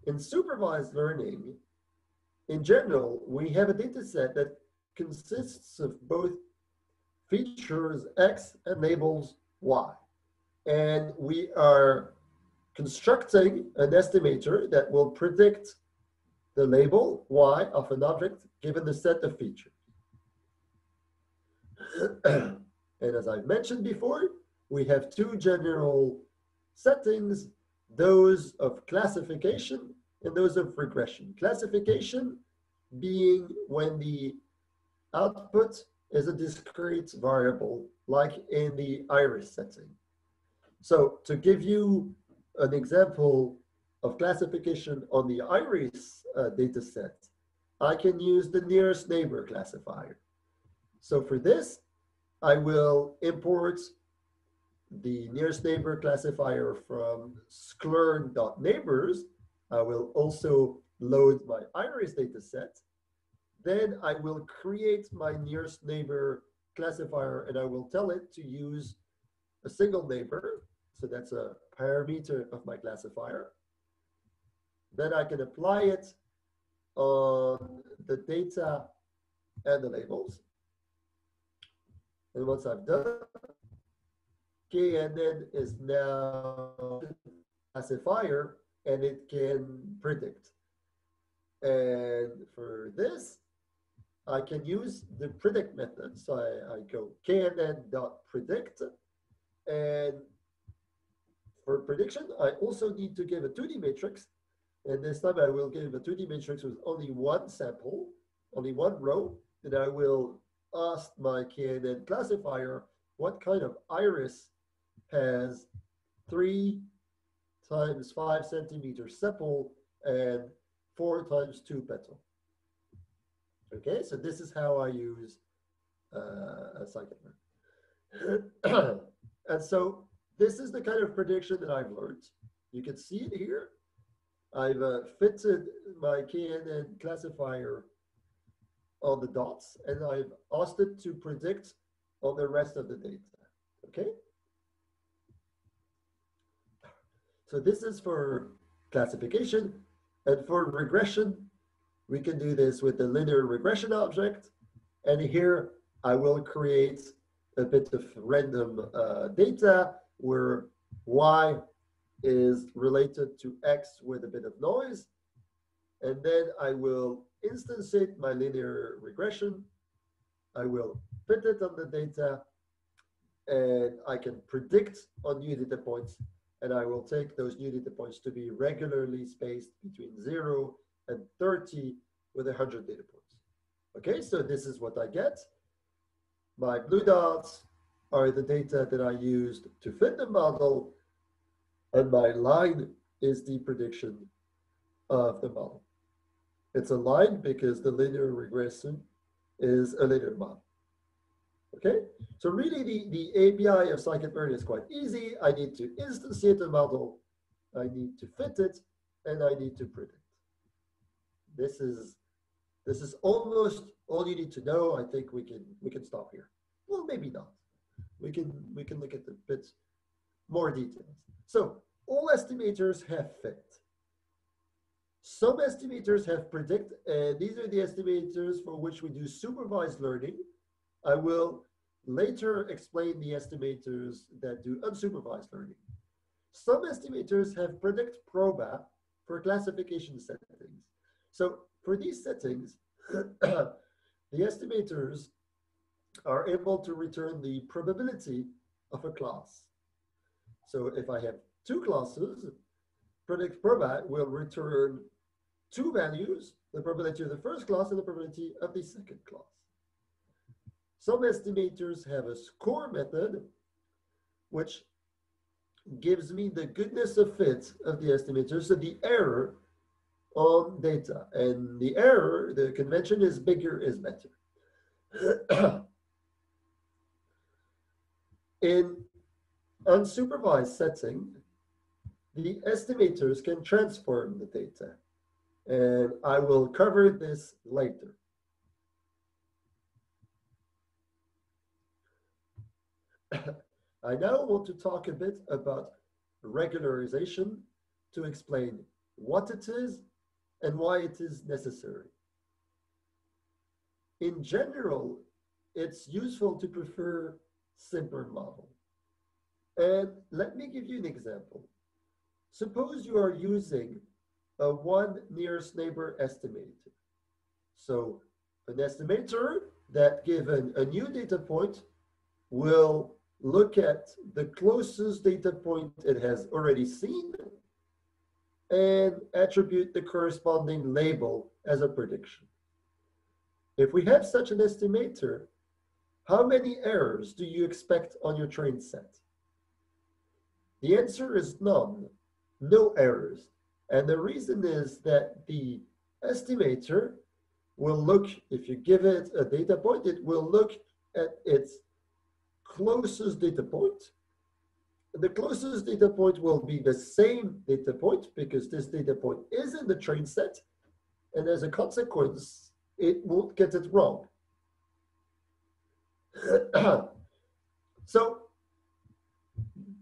In supervised learning, in general, we have a data set that consists of both features X and labels Y. And we are constructing an estimator that will predict the label Y of an object given the set of features. And as I've mentioned before, we have two general settings, those of classification and those of regression. Classification being when the output is a discrete variable, like in the iris setting. So to give you an example of classification on the iris data set, I can use the nearest neighbor classifier. So for this, I will import the nearest neighbor classifier from sklern.neighbors. I will also load my iris data set. Then I will create my nearest neighbor classifier and I will tell it to use a single neighbor. So that's a parameter of my classifier. Then I can apply it on the data and the labels. And once I've done, KNN is now classifier and it can predict. And for this, I can use the predict method. So I go knn.predict, and for prediction, I also need to give a 2D matrix. And this time I will give a 2D matrix with only one sample, only one row. And I will ask my KNN classifier what kind of iris has 3 times 5 centimeters sepal and 4 times 2 petal. Okay, so this is how I use a Scikit. And so this is the kind of prediction that I've learned. You can see it here. I've fitted my KNN classifier on the dots, and I've asked it to predict on the rest of the data. Okay? So this is for classification. And for regression, we can do this with the linear regression object. And here I will create a bit of random data where Y is related to X with a bit of noise. And then I will instantiate my linear regression. I will put it on the data, and I can predict on new data points. And I will take those new data points to be regularly spaced between 0 and 30 with 100 data points. Okay, so this is what I get. My blue dots are the data that I used to fit the model, and my line is the prediction of the model. It's a line because the linear regression is a linear model. Okay, so really the API of scikit-learn is quite easy. I need to instantiate the model, I need to fit it, and I need to predict. This is almost all you need to know. I think we can stop here. Well, maybe not. We can look at a bit more details. So all estimators have fit. Some estimators have predict, and these are the estimators for which we do supervised learning. I will later explain the estimators that do unsupervised learning. Some estimators have predict proba for classification settings. So for these settings, the estimators are able to return the probability of a class. So if I have 2 classes, predict proba will return 2 values, the probability of the first class and the probability of the second class. Some estimators have a score method, which gives me the goodness of fit of the estimator, so the error on data. And the error, the convention is bigger is better. In unsupervised setting, the estimators can transform the data. And I will cover this later. I now want to talk a bit about regularization to explain what it is, and why it is necessary. In general, it's useful to prefer simpler model. And let me give you an example. Suppose you are using a one nearest neighbor estimator. So an estimator that given a new data point will look at the closest data point it has already seen and attribute the corresponding label as a prediction. If we have such an estimator, how many errors do you expect on your train set? The answer is none, no errors. And the reason is that the estimator will look, if you give it a data point, it will look at its closest data point. The closest data point will be the same data point because this data point is in the train set, and as a consequence, it won't get it wrong. So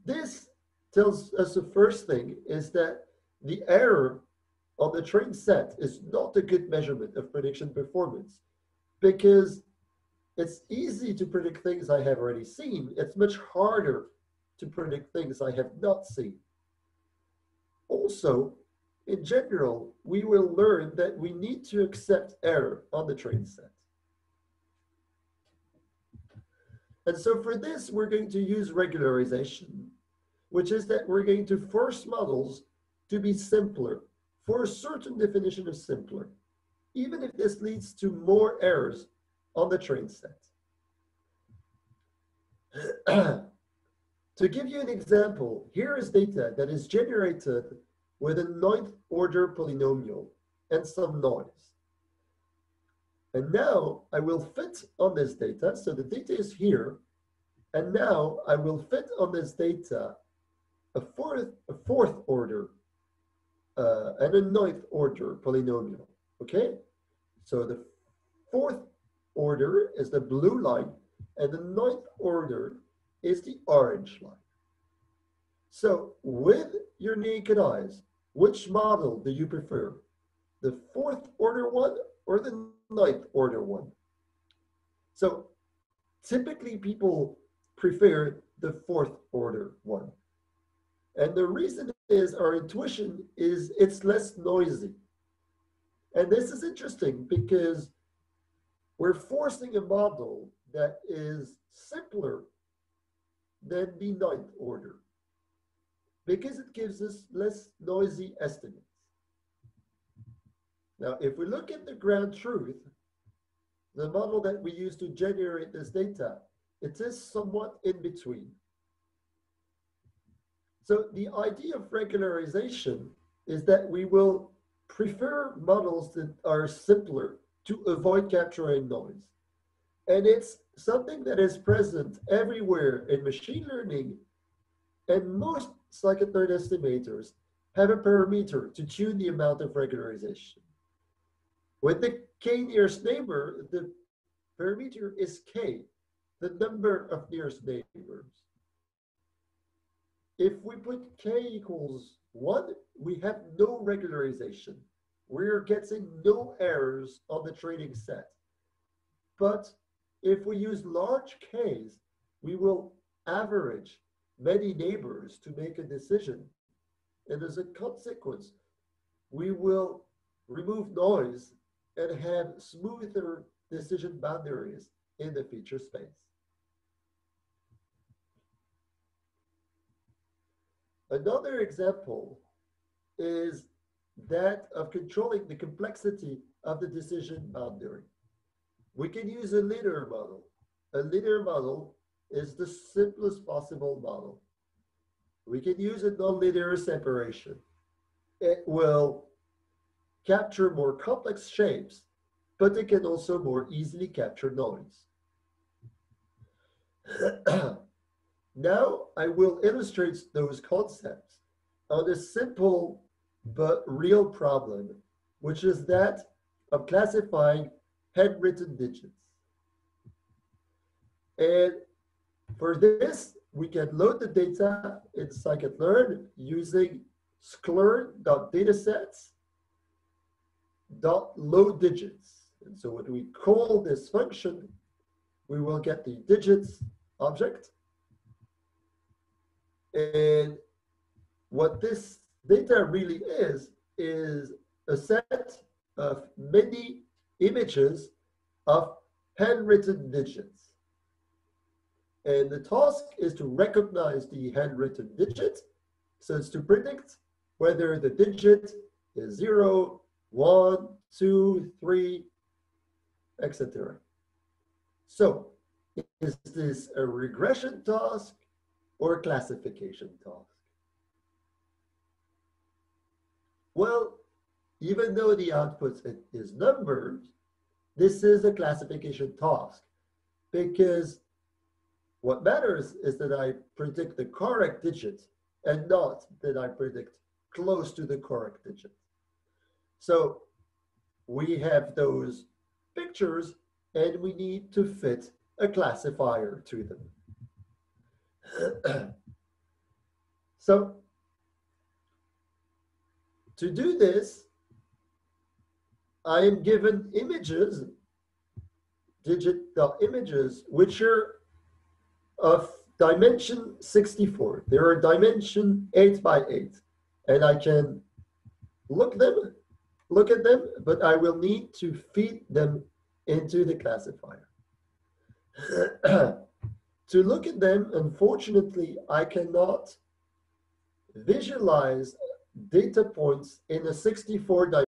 this tells us the first thing is that the error on the train set is not a good measurement of prediction performance because it's easy to predict things I have already seen. It's much harder to predict things I have not seen. Also, in general, we will learn that we need to accept error on the train set. And so for this, we're going to use regularization, which is that we're going to force models to be simpler for a certain definition of simpler, even if this leads to more errors on the train set. To give you an example, here is data that is generated with a 9th order polynomial and some noise. And now I will fit on this data. So the data is here. And now I will fit on this data a fourth order and a 9th order polynomial. Okay? So the 4th order is the blue line, and the 9th order is the orange line. So with your naked eyes, which model do you prefer? The 4th order one or the 9th order one? So typically people prefer the 4th order one. And the reason is our intuition is it's less noisy. And this is interesting because we're forcing a model that is simpler than the 9th order because it gives us less noisy estimates. Now, if we look at the ground truth, the model that we use to generate this data, it is somewhat in between. So the idea of regularization is that we will prefer models that are simpler to avoid capturing noise. And it's something that is present everywhere in machine learning, and most scikit-learn estimators have a parameter to tune the amount of regularization. With the k nearest neighbor, the parameter is k, the number of nearest neighbors. If we put k equals 1, we have no regularization. We're getting no errors on the training set. But if we use large k's, we will average many neighbors to make a decision. And as a consequence, we will remove noise and have smoother decision boundaries in the feature space. Another example is that of controlling the complexity of the decision boundary. We can use a linear model. A linear model is the simplest possible model. We can use a nonlinear separation. It will capture more complex shapes, but it can also more easily capture noise. Now I will illustrate those concepts on a simple but real problem, which is that of classifying handwritten digits. And for this, we can load the data in scikit-learn using sclr.datasets.load digits. And so when we call this function, we will get the digits object. And what this data really is a set of many images of handwritten digits. And the task is to recognize the handwritten digit. So it's to predict whether the digit is 0, 1, 2, 3, etc. So is this a regression task or a classification task? Well, even though the output is numbers, this is a classification task, because what matters is that I predict the correct digit and not that I predict close to the correct digit. So we have those pictures and we need to fit a classifier to them. So to do this, I am given images, digit.images, which are of dimension 64. They are dimension 8 by 8. And I can look at them, but I will need to feed them into the classifier. To look at them, unfortunately, I cannot visualize data points in a 64 dimension